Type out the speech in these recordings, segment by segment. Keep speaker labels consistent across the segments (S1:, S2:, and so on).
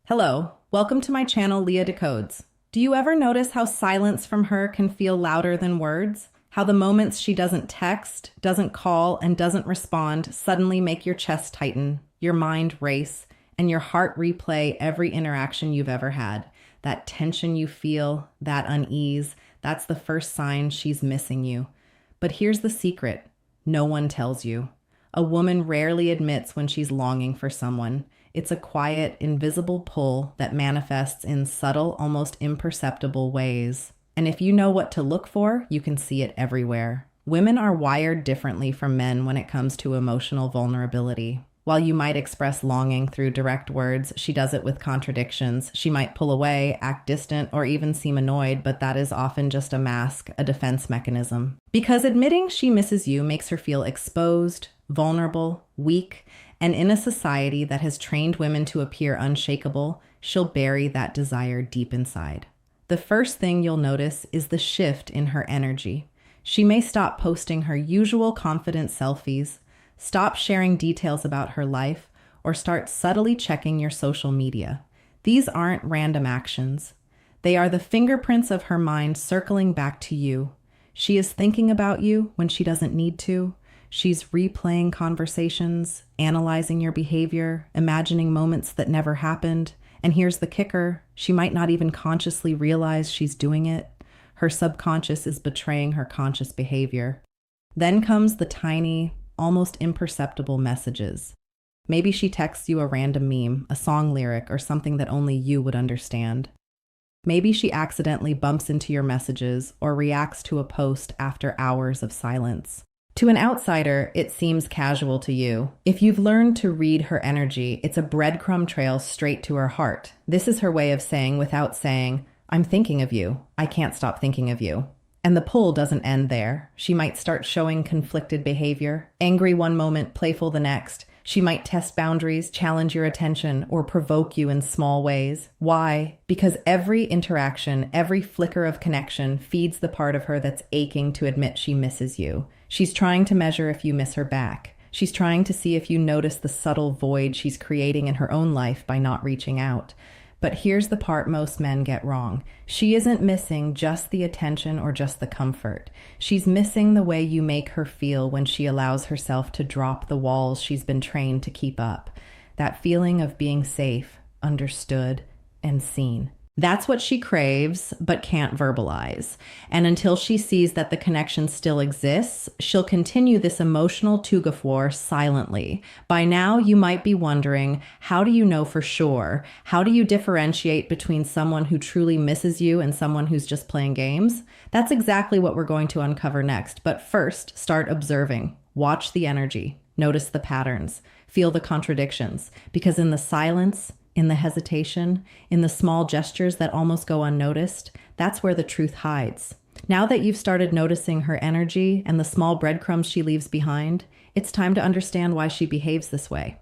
S1: Hello, welcome to my channel, Leah Decodes. Do you ever notice how silence from her can feel louder than words? How the moments she doesn't text, doesn't call, and doesn't respond suddenly make your chest tighten, your mind race, and your heart replay every interaction you've ever had. That tension you feel, that unease, that's the first sign she's missing you. But here's the secret: no one tells you. A woman rarely admits when she's longing for someone. It's a quiet, invisible pull that manifests in subtle, almost imperceptible ways. And if you know what to look for, you can see it everywhere. Women are wired differently from men when it comes to emotional vulnerability. While you might express longing through direct words, she does it with contradictions. She might pull away, act distant, or even seem annoyed, but that is often just a mask, a defense mechanism. Because admitting she misses you makes her feel exposed, vulnerable, weak, and in a society that has trained women to appear unshakable, she'll bury that desire deep inside. The first thing you'll notice is the shift in her energy. She may stop posting her usual confident selfies, stop sharing details about her life, or start subtly checking your social media. These aren't random actions. They are the fingerprints of her mind circling back to you. She is thinking about you when she doesn't need to. She's replaying conversations, analyzing your behavior, imagining moments that never happened. And here's the kicker: she might not even consciously realize she's doing it. Her subconscious is betraying her conscious behavior. Then comes the tiny, almost imperceptible messages. Maybe she texts you a random meme, a song lyric, or something that only you would understand. Maybe she accidentally bumps into your messages or reacts to a post after hours of silence. To an outsider, it seems casual to you. If you've learned to read her energy, it's a breadcrumb trail straight to her heart. This is her way of saying, without saying, "I'm thinking of you. I can't stop thinking of you." And the pull doesn't end there. She might start showing conflicted behavior, angry one moment, playful the next. She might test boundaries, challenge your attention, or provoke you in small ways. Why? Because every interaction, every flicker of connection feeds the part of her that's aching to admit she misses you. She's trying to measure if you miss her back. She's trying to see if you notice the subtle void she's creating in her own life by not reaching out. But here's the part most men get wrong. She isn't missing just the attention or just the comfort. She's missing the way you make her feel when she allows herself to drop the walls she's been trained to keep up. That feeling of being safe, understood, and seen. That's what she craves, but can't verbalize. And until she sees that the connection still exists, she'll continue this emotional tug-of-war silently. By now, you might be wondering, how do you know for sure? How do you differentiate between someone who truly misses you and someone who's just playing games? That's exactly what we're going to uncover next. But first, start observing. Watch the energy. Notice the patterns. Feel the contradictions. Because in the silence, in the hesitation, in the small gestures that almost go unnoticed, that's where the truth hides. Now that you've started noticing her energy and the small breadcrumbs she leaves behind, it's time to understand why she behaves this way.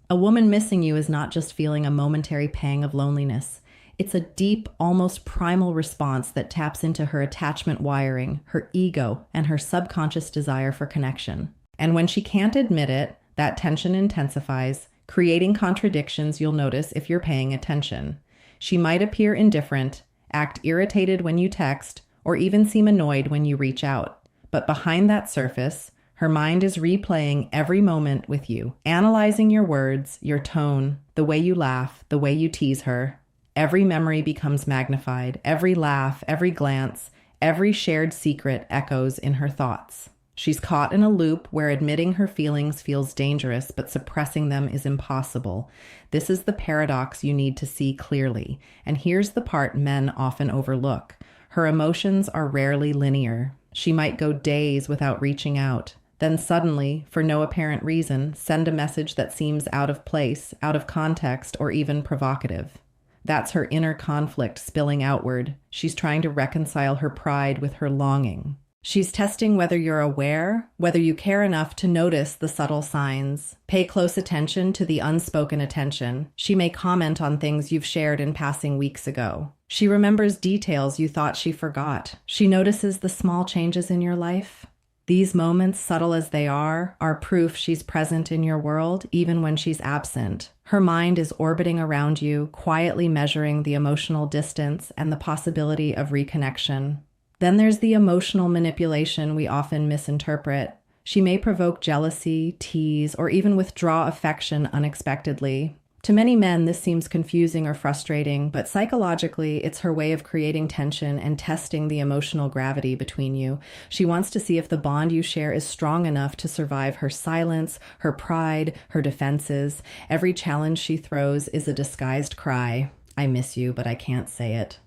S1: A woman missing you is not just feeling a momentary pang of loneliness. It's a deep, almost primal response that taps into her attachment wiring, her ego, and her subconscious desire for connection. And when she can't admit it, that tension intensifies, creating contradictions you'll notice if you're paying attention. She might appear indifferent, act irritated when you text, or even seem annoyed when you reach out. But behind that surface, her mind is replaying every moment with you, analyzing your words, your tone, the way you laugh, the way you tease her. Every memory becomes magnified, every laugh, every glance, every shared secret echoes in her thoughts. She's caught in a loop where admitting her feelings feels dangerous, but suppressing them is impossible. This is the paradox you need to see clearly. And here's the part men often overlook. Her emotions are rarely linear. She might go days without reaching out, then suddenly, for no apparent reason, send a message that seems out of place, out of context, or even provocative. That's her inner conflict spilling outward. She's trying to reconcile her pride with her longing. She's testing whether you're aware, whether you care enough to notice the subtle signs. Pay close attention to the unspoken attention. She may comment on things you've shared in passing weeks ago. She remembers details you thought she forgot. She notices the small changes in your life. These moments, subtle as they are proof she's present in your world even when she's absent. Her mind is orbiting around you, quietly measuring the emotional distance and the possibility of reconnection. Then there's the emotional manipulation we often misinterpret. She may provoke jealousy, tease, or even withdraw affection unexpectedly. To many men, this seems confusing or frustrating, but psychologically, it's her way of creating tension and testing the emotional gravity between you. She wants to see if the bond you share is strong enough to survive her silence, her pride, her defenses. Every challenge she throws is a disguised cry. I miss you, but I can't say it.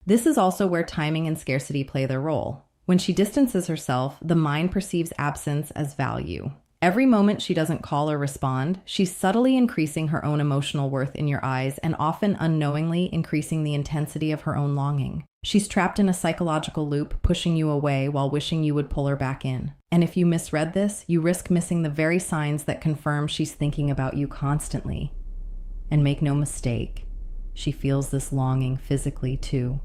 S1: This is also where timing and scarcity play their role. When she distances herself, the mind perceives absence as value. Every moment she doesn't call or respond, she's subtly increasing her own emotional worth in your eyes and often unknowingly increasing the intensity of her own longing. She's trapped in a psychological loop, pushing you away while wishing you would pull her back in. And if you misread this, you risk missing the very signs that confirm she's thinking about you constantly. And make no mistake, she feels this longing physically too.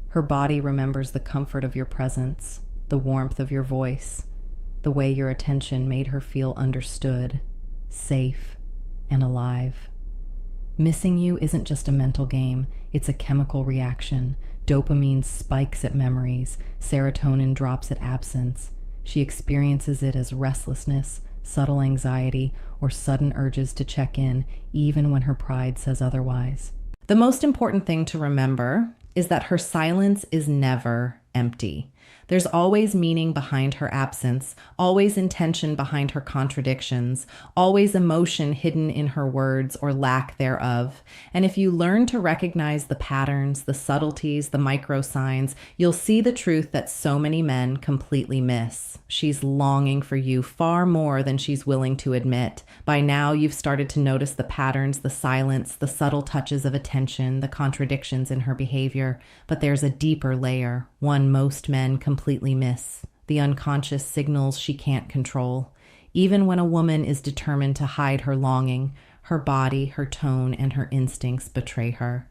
S1: Her body remembers the comfort of your presence, the warmth of your voice, the way your attention made her feel understood, safe, and alive. Missing you isn't just a mental game, it's a chemical reaction. Dopamine spikes at memories, serotonin drops at absence. She experiences it as restlessness, subtle anxiety, or sudden urges to check in, even when her pride says otherwise. The most important thing to remember is that her silence is never empty. There's always meaning behind her absence, always intention behind her contradictions, always emotion hidden in her words or lack thereof. And if you learn to recognize the patterns, the subtleties, the micro signs, you'll see the truth that so many men completely miss. She's longing for you far more than she's willing to admit. By now, you've started to notice the patterns, the silence, the subtle touches of attention, the contradictions in her behavior. But there's a deeper layer, one most men completely miss: the unconscious signals she can't control. Even when a woman is determined to hide her longing, her body, her tone, and her instincts betray her.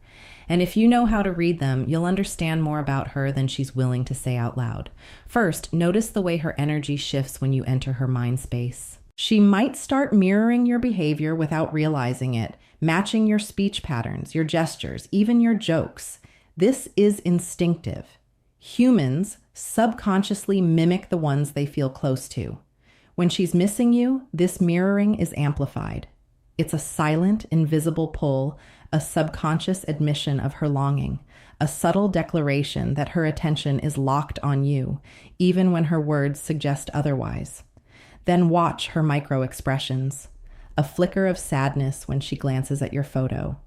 S1: And if you know how to read them, you'll understand more about her than she's willing to say out loud. First, notice the way her energy shifts when you enter her mind space. She might start mirroring your behavior without realizing it, matching your speech patterns, your gestures, even your jokes. This is instinctive. Humans subconsciously mimic the ones they feel close to. When she's missing you, this mirroring is amplified. It's a silent, invisible pull, a subconscious admission of her longing, a subtle declaration that her attention is locked on you, even when her words suggest otherwise. Then watch her micro expressions. A flicker of sadness when she glances at your photo,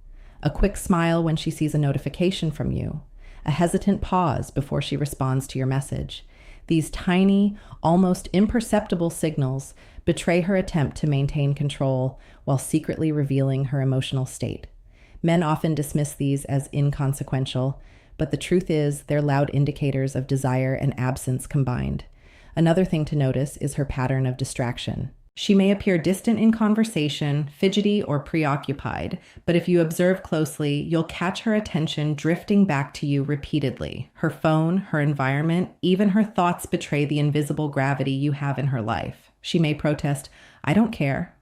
S1: a quick smile when she sees a notification from you, a hesitant pause before she responds to your message. These tiny, almost imperceptible signals betray her attempt to maintain control while secretly revealing her emotional state. Men often dismiss these as inconsequential, but the truth is they're loud indicators of desire and absence combined. Another thing to notice is her pattern of distraction. She may appear distant in conversation, fidgety, or preoccupied, but if you observe closely, you'll catch her attention drifting back to you repeatedly. Her phone, her environment, even her thoughts betray the invisible gravity you have in her life. She may protest, "I don't care,"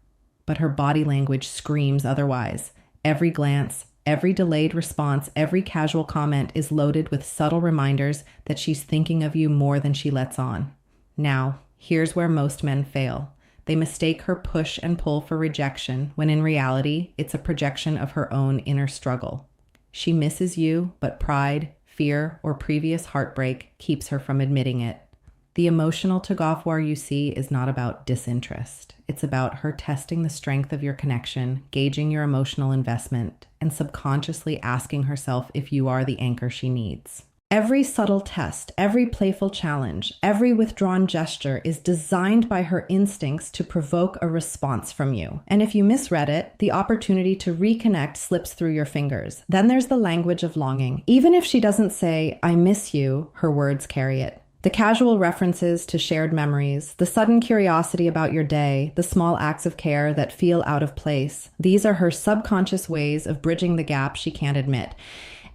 S1: but her body language screams otherwise. Every glance, every delayed response, every casual comment is loaded with subtle reminders that she's thinking of you more than she lets on. Now, here's where most men fail. They mistake her push and pull for rejection, when in reality, it's a projection of her own inner struggle. She misses you, but pride, fear, or previous heartbreak keeps her from admitting it. The emotional tug-of-war you see is not about disinterest. It's about her testing the strength of your connection, gauging your emotional investment, and subconsciously asking herself if you are the anchor she needs. Every subtle test, every playful challenge, every withdrawn gesture is designed by her instincts to provoke a response from you. And if you misread it, the opportunity to reconnect slips through your fingers. Then there's the language of longing. Even if she doesn't say, "I miss you," her words carry it. The casual references to shared memories, the sudden curiosity about your day, the small acts of care that feel out of place, these are her subconscious ways of bridging the gap she can't admit.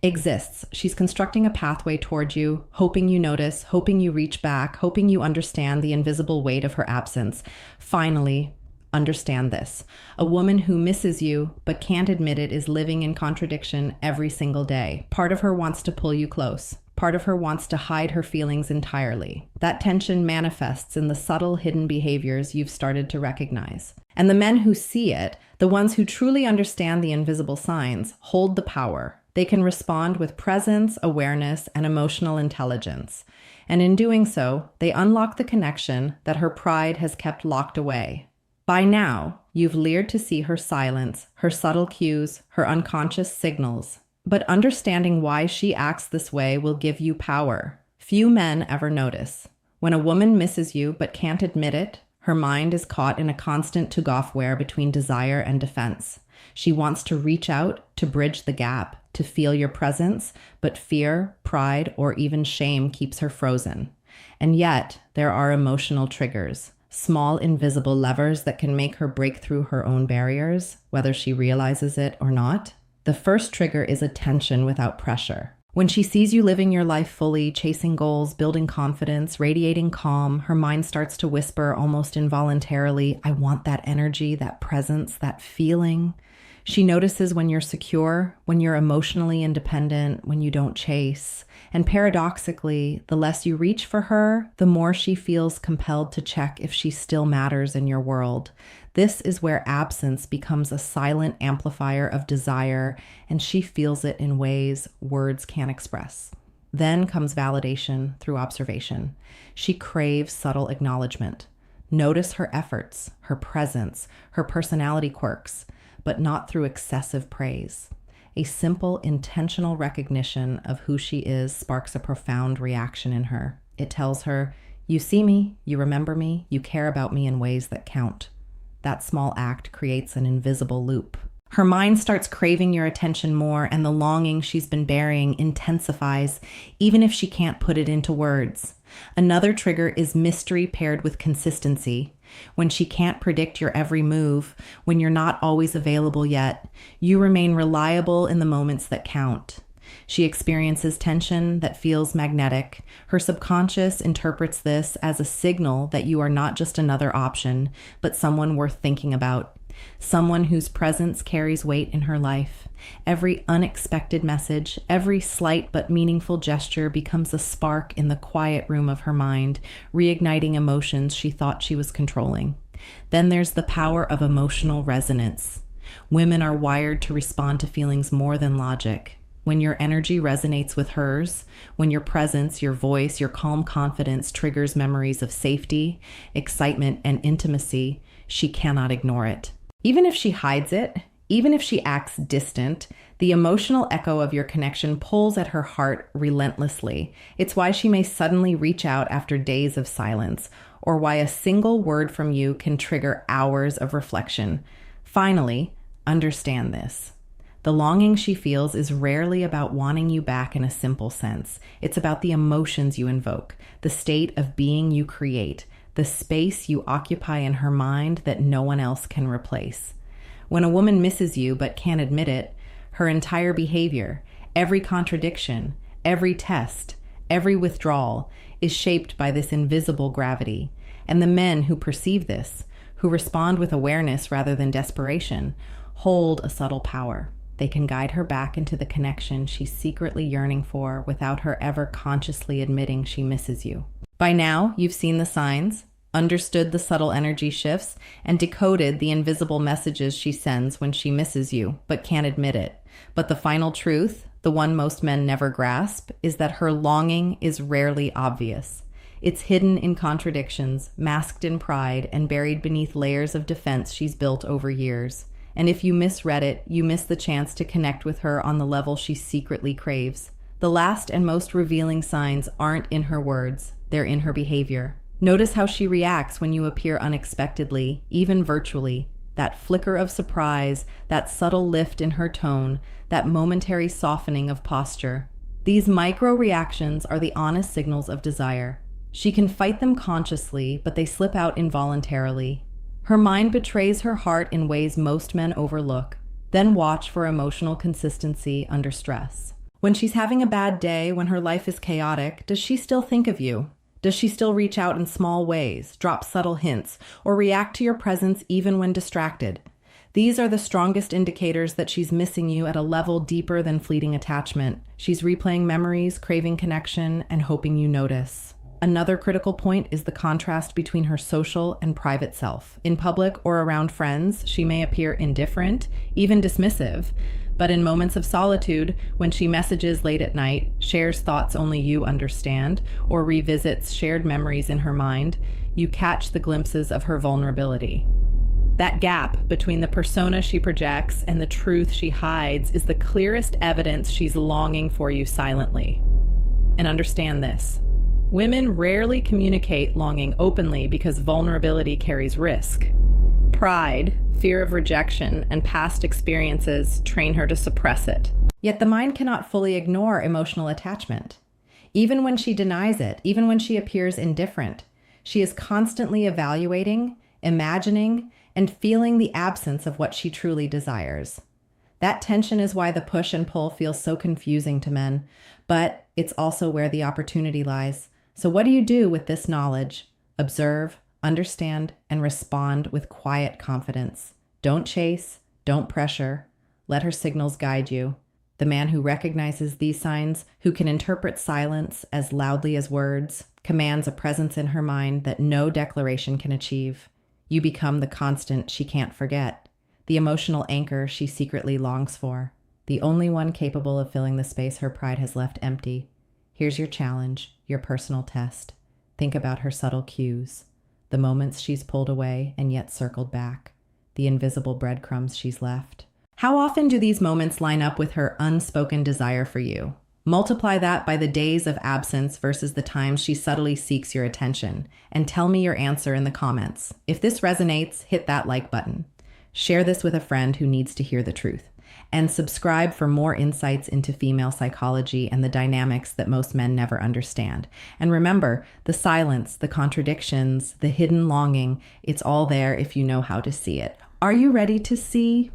S1: Exists. She's constructing a pathway toward you, hoping you notice, hoping you reach back, hoping you understand the invisible weight of her absence. Finally, understand this. A woman who misses you but can't admit it is living in contradiction every single day. Part of her wants to pull you close. Part of her wants to hide her feelings entirely. That tension manifests in the subtle hidden behaviors you've started to recognize. And the men who see it, the ones who truly understand the invisible signs, hold the power. They can respond with presence, awareness, and emotional intelligence. And in doing so, they unlock the connection that her pride has kept locked away. By now, you've leared to see her silence, her subtle cues, her unconscious signals. But understanding why she acts this way will give you power. Few men ever notice. When a woman misses you but can't admit it, her mind is caught in a constant tug-of-war between desire and defense. She wants to reach out, to bridge the gap, to feel your presence, but fear, pride, or even shame keeps her frozen. And yet, there are emotional triggers, small invisible levers that can make her break through her own barriers, whether she realizes it or not. The first trigger is attention without pressure. When she sees you living your life fully, chasing goals, building confidence, radiating calm, her mind starts to whisper almost involuntarily, I want that energy, that presence, that feeling. She notices when you're secure, when you're emotionally independent, when you don't chase. And paradoxically, the less you reach for her, the more she feels compelled to check if she still matters in your world. This is where absence becomes a silent amplifier of desire, and she feels it in ways words can't express. Then comes validation through observation. She craves subtle acknowledgement. Notice her efforts, her presence, her personality quirks, but not through excessive praise. A simple, intentional recognition of who she is sparks a profound reaction in her. It tells her, you see me, you remember me, you care about me in ways that count. That small act creates an invisible loop. Her mind starts craving your attention more, and the longing she's been burying intensifies, even if she can't put it into words. Another trigger is mystery paired with consistency. When she can't predict your every move, when you're not always available yet, you remain reliable in the moments that count. She experiences tension that feels magnetic. Her subconscious interprets this as a signal that you are not just another option, but someone worth thinking about. Someone whose presence carries weight in her life. Every unexpected message, every slight but meaningful gesture becomes a spark in the quiet room of her mind, reigniting emotions she thought she was controlling. Then there's the power of emotional resonance. Women are wired to respond to feelings more than logic. When your energy resonates with hers, when your presence, your voice, your calm confidence triggers memories of safety, excitement, and intimacy, she cannot ignore it. Even if she hides it, even if she acts distant, the emotional echo of your connection pulls at her heart relentlessly. It's why she may suddenly reach out after days of silence, or why a single word from you can trigger hours of reflection. Finally, understand this. The longing she feels is rarely about wanting you back in a simple sense. It's about the emotions you invoke, the state of being you create, the space you occupy in her mind that no one else can replace. When a woman misses you but can't admit it, her entire behavior, every contradiction, every test, every withdrawal is shaped by this invisible gravity. And the men who perceive this, who respond with awareness rather than desperation, hold a subtle power. They can guide her back into the connection she's secretly yearning for without her ever consciously admitting she misses you. By now, you've seen the signs, understood the subtle energy shifts, and decoded the invisible messages she sends when she misses you, but can't admit it. But the final truth, the one most men never grasp, is that her longing is rarely obvious. It's hidden in contradictions, masked in pride, and buried beneath layers of defense she's built over years. And if you misread it, you miss the chance to connect with her on the level she secretly craves. The last and most revealing signs aren't in her words, they're in her behavior. Notice how she reacts when you appear unexpectedly, even virtually. That flicker of surprise, that subtle lift in her tone, that momentary softening of posture. These micro reactions are the honest signals of desire. She can fight them consciously, but they slip out involuntarily. Her mind betrays her heart in ways most men overlook. Then watch for emotional consistency under stress. When she's having a bad day, when her life is chaotic, does she still think of you? Does she still reach out in small ways, drop subtle hints, or react to your presence even when distracted? These are the strongest indicators that she's missing you at a level deeper than fleeting attachment. She's replaying memories, craving connection, and hoping you notice. Another critical point is the contrast between her social and private self. In public or around friends, she may appear indifferent, even dismissive. But in moments of solitude, when she messages late at night, shares thoughts only you understand, or revisits shared memories in her mind, you catch the glimpses of her vulnerability. That gap between the persona she projects and the truth she hides is the clearest evidence she's longing for you silently. And understand this. Women rarely communicate longing openly because vulnerability carries risk. Pride, fear of rejection, and past experiences train her to suppress it. Yet the mind cannot fully ignore emotional attachment. Even when she denies it, even when she appears indifferent, she is constantly evaluating, imagining, and feeling the absence of what she truly desires. That tension is why the push and pull feels so confusing to men, but it's also where the opportunity lies. So what do you do with this knowledge? Observe, understand, and respond with quiet confidence. Don't chase, don't pressure. Let her signals guide you. The man who recognizes these signs, who can interpret silence as loudly as words, commands a presence in her mind that no declaration can achieve. You become the constant she can't forget, the emotional anchor she secretly longs for, the only one capable of filling the space her pride has left empty. Here's your challenge, your personal test. Think about her subtle cues, the moments she's pulled away and yet circled back, the invisible breadcrumbs she's left. How often do these moments line up with her unspoken desire for you? Multiply that by the days of absence versus the times she subtly seeks your attention, and tell me your answer in the comments. If this resonates, hit that like button. Share this with a friend who needs to hear the truth. And subscribe for more insights into female psychology and the dynamics that most men never understand. And remember, the silence, the contradictions, the hidden longing, it's all there if you know how to see it. Are you ready to see,